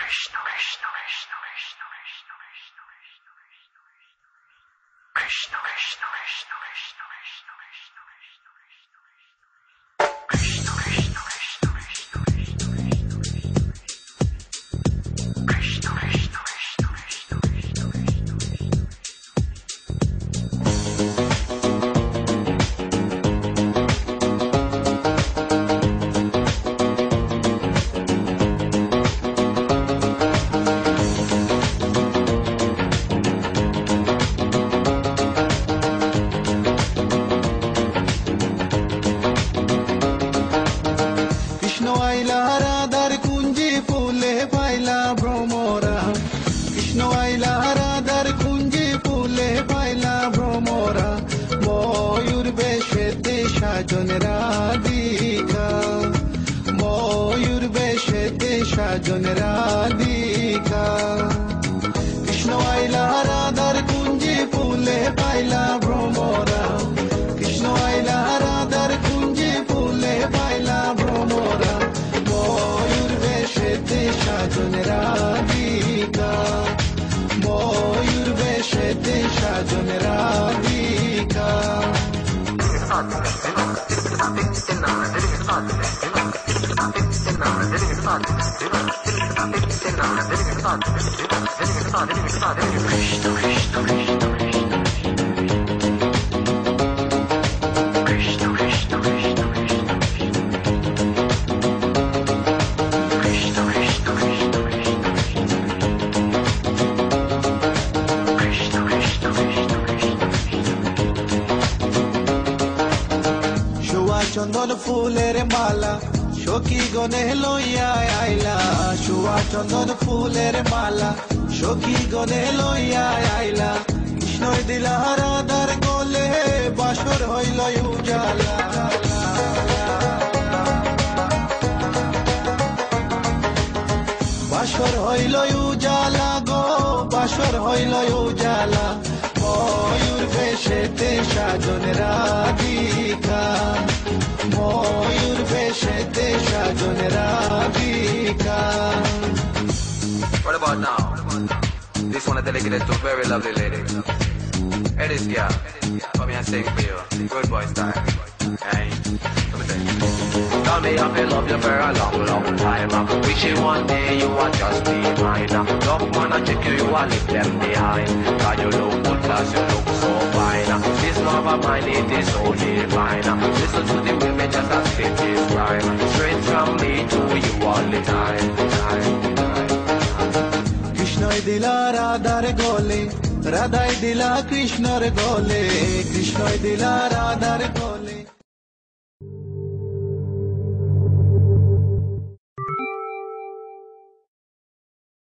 Krishna Krishna Krishna Krishna Krishna Krishna Krishna Krishna Krishna Krishna Krishna Krishna Krishna Krishna Krishna Krishna Krishna Krishna রাধার কুঞ্জে ফুলে পাইলা ভ্রমরা কৃষ্ণ আইলা রাধার কুঞ্জে ফুলে পাইলা ভ্রমরা ময়ূর বেশেতে সাজন রাধিকা ময়ূর বেশেতে সাজন রাধিকা কৃষ্ণ আইলা রাধার কুঞ্জে ফুলে পাইলা ভ্রমরা কৃষ্ণ আইলা রাধার কুঞ্জে ফুলে পাইলা ভ্রমরা ময়ূর বেশেতে সাজন রাধিকা ময়ূর বেশেতে সাজন Radhika Krishna Krishna Krishna Krishna Krishna Krishna Krishna Krishna Krishna Krishna Krishna শোয়া চন্দন ফুলের মালা সখী গনে লইয়া আইলা শোয়া চন্দন ফুলের মালা সখী গনে লইয়া আইলা কৃষ্ণই দিলা রাধার গলে বাসর হইল উজালা বাসর হইল উজালা গো বাসর হইল উজালা ময়ূর বেশেতে সাজন রাধিকা ময়ূর বেশেতে সাজন Radhika What about now? This one I dedicated to a very lovely lady. Hey, this girl, come here and sing for you. Good boy style. Hey, let me sing. Tell me I've been love you for a long, long time. Wishing one day you would just be mine. Love man, I check you, you will leave them behind. God, you look good, plus you look so fine. This love of mine, it is so divine. Listen to the women just as fit is rhyme. Straight from me to you all the time. কৃষ্ণই দিলা রাধার গলে রাধাই দিলা কৃষ্ণর গলে কৃষ্ণই দিলা রাধার গলে